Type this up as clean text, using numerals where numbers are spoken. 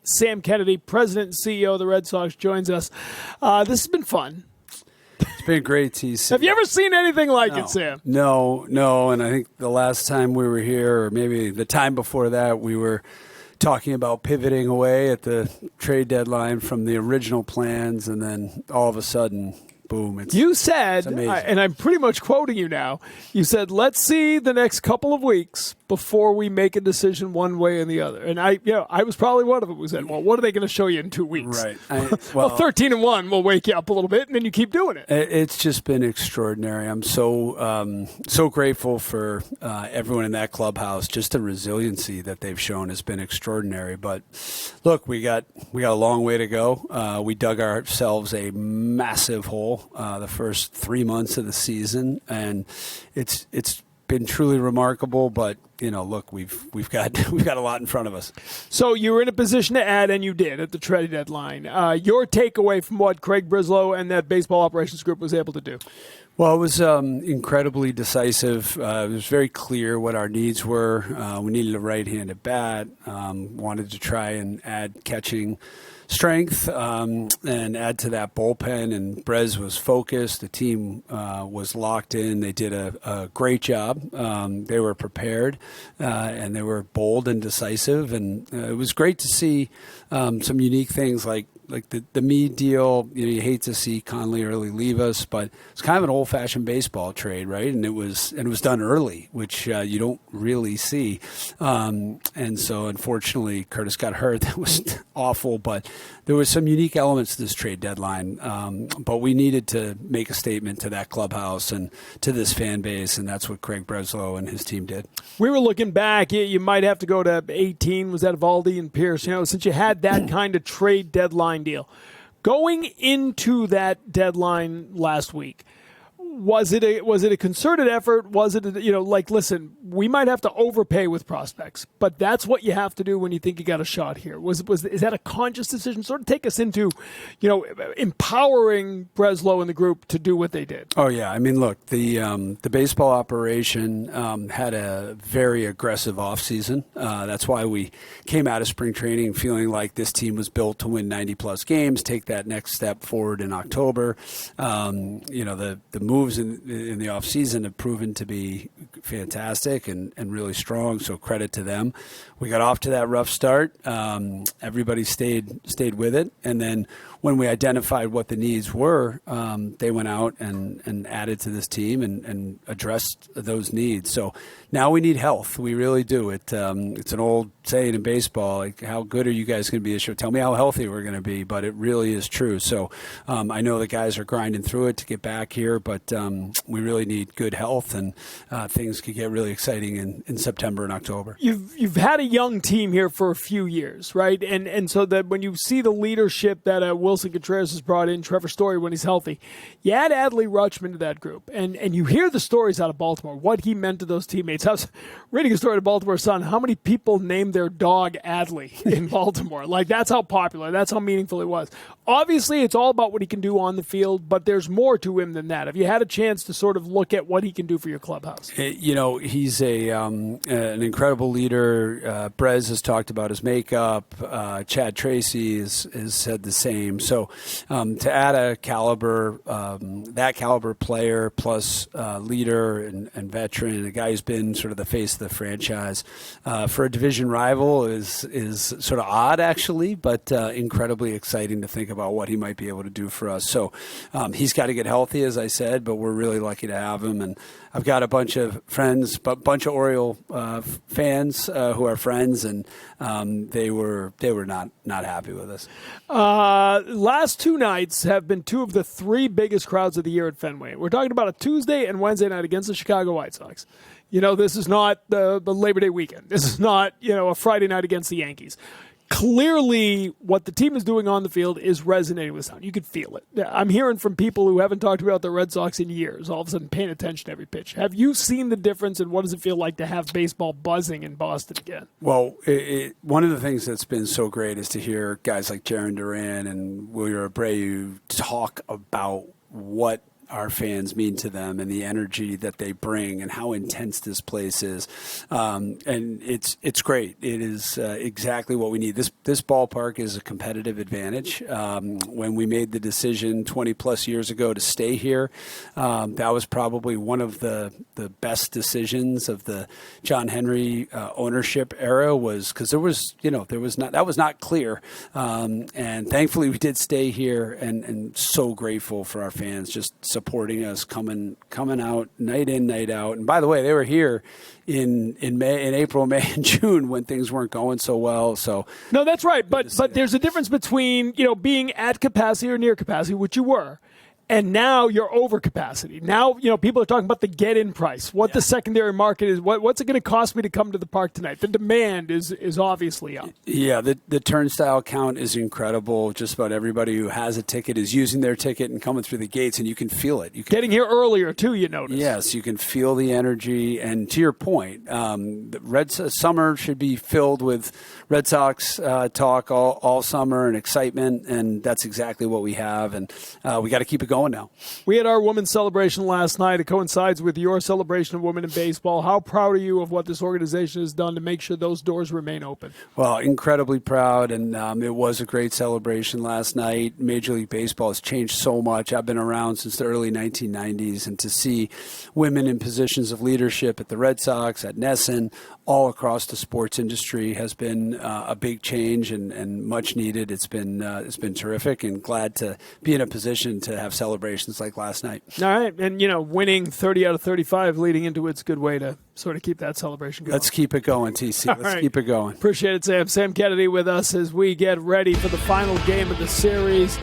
Sam Kennedy, President and CEO of the Red Sox, joins us. This has been fun. It's been great, TC. Have you ever seen anything like it, Sam? No. And I think the last time we were here, or maybe the time before that, we were talking about pivoting away at the trade deadline from the original plans, and then all of a sudden, boom. You said, and I'm pretty much quoting you now, you said, let's see the next couple of weeks before we make a decision one way or the other. And I was probably one of them who said, well, what are they going to show you in 2 weeks? Right. Well, 13-1 will wake you up a little bit, and then you keep doing it. It's just been extraordinary. I'm so grateful for everyone in that clubhouse. Just the resiliency that they've shown has been extraordinary. But look, we got a long way to go. We dug ourselves a massive hole the first 3 months of the season, and it's been truly remarkable. But look, we've got a lot in front of us. So you were in a position to add, and you did at the trade deadline. Your takeaway from what Craig Breslow and that baseball operations group was able to do? Well, it was incredibly decisive. It was very clear what our needs were. We needed a right-handed bat. Wanted to try and add catching strength and add to that bullpen. And Brez was focused. The team was locked in. They did a great job. They were prepared and they were bold and decisive. And it was great to see some unique things like the Meade deal. You hate to see Conley early leave us, but it's kind of an old-fashioned baseball trade, right? And it was done early, which you don't really see. And so, unfortunately, Curtis got hurt. That was awful, but there was some unique elements to this trade deadline. But we needed to make a statement to that clubhouse and to this fan base, and that's what Craig Breslow and his team did. We were looking back. You might have to go to 18. Was that Eovaldi and Pierce? Since you had that kind of trade deadline deal. Going into that deadline last week, was it a concerted effort? Was it listen, we might have to overpay with prospects, but that's what you have to do when you think you got a shot here. Is that a conscious decision? Sort of take us into, empowering Breslow and the group to do what they did. Oh yeah, I mean, look, the baseball operation had a very aggressive offseason. That's why we came out of spring training feeling like this team was built to win 90-plus games, take that next step forward in October. The moves in the offseason have proven to be fantastic and really strong, so credit to them. We got off to that rough start. Everybody stayed with it, and then when we identified what the needs were, they went out and added to this team and addressed those needs. So now we need health. We really do. It's an old saying in baseball, like, how good are you guys going to be this year? Tell me how healthy we're going to be, but it really is true. So I know the guys are grinding through it to get back here, but we really need good health, and things could get really exciting in September and October. You've had a young team here for a few years, right? And so that when you see the leadership that Wilson Contreras has brought in, Trevor Story when he's healthy, you add Adley Rutschman to that group, and you hear the stories out of Baltimore, what he meant to those teammates. I was reading a story to Baltimore Sun, how many people named their dog Adley in Baltimore. Like, that's how popular, that's how meaningful it was. Obviously, it's all about what he can do on the field, but there's more to him than that. Have you had a chance to sort of look at what he can do for your clubhouse? He's an incredible leader. Brez has talked about his makeup. Chad Tracy has said the same. So to add that caliber player plus leader and veteran, a guy who's been sort of the face of the franchise for a division rival is sort of odd, actually, but incredibly exciting to think about what he might be able to do for us. So he's got to get healthy, as I said, but we're really lucky to have him. And I've got a bunch of friends, a bunch of Oriole fans who are friends, and they were not happy with us. Last two nights have been two of the three biggest crowds of the year at Fenway. We're talking about a Tuesday and Wednesday night against the Chicago White Sox. This is not the Labor Day weekend. This is not, a Friday night against the Yankees. Clearly, what the team is doing on the field is resonating with sound. You could feel it. I'm hearing from people who haven't talked about the Red Sox in years, all of a sudden paying attention to every pitch. Have you seen the difference, and what does it feel like to have baseball buzzing in Boston again? Well, one of the things that's been so great is to hear guys like Jaron Duran and Wilyer Abreu talk about what our fans mean to them and the energy that they bring and how intense this place is. And it's great. It is exactly what we need. This ballpark is a competitive advantage. When we made the decision 20 plus years ago to stay here, that was probably one of the best decisions of the John Henry ownership era, was because that was not clear. And thankfully we did stay here, and so grateful for our fans just supporting us, coming out night in, night out. And by the way, they were here in April, May, and June when things weren't going so well. So no, that's right. But there's a difference between being at capacity or near capacity, which you were, and now you're over capacity. Now, people are talking about the get-in price, what the secondary market is, what's it going to cost me to come to the park tonight? The demand is obviously up. Yeah, the turnstile count is incredible. Just about everybody who has a ticket is using their ticket and coming through the gates, and you can feel it. Getting here earlier, too, you notice. Yes, you can feel the energy. And to your point, the summer should be filled with Red Sox talk all summer and excitement, and that's exactly what we have. And we got to keep it going now. We had our women's celebration last night. It coincides with your celebration of women in baseball. How proud are you of what this organization has done to make sure those doors remain open? Well, incredibly proud, and it was a great celebration last night. Major League Baseball has changed so much. I've been around since the early 1990s, and to see women in positions of leadership at the Red Sox, at NESN, all across the sports industry has been a big change and much needed. It's been terrific, and glad to be in a position to have celebrations like last night. All right, and winning 30 out of 35 leading into it's a good way to sort of keep that celebration going. Let's keep it going, TC. Let's keep it going. Appreciate it, Sam. Sam Kennedy with us as we get ready for the final game of the series.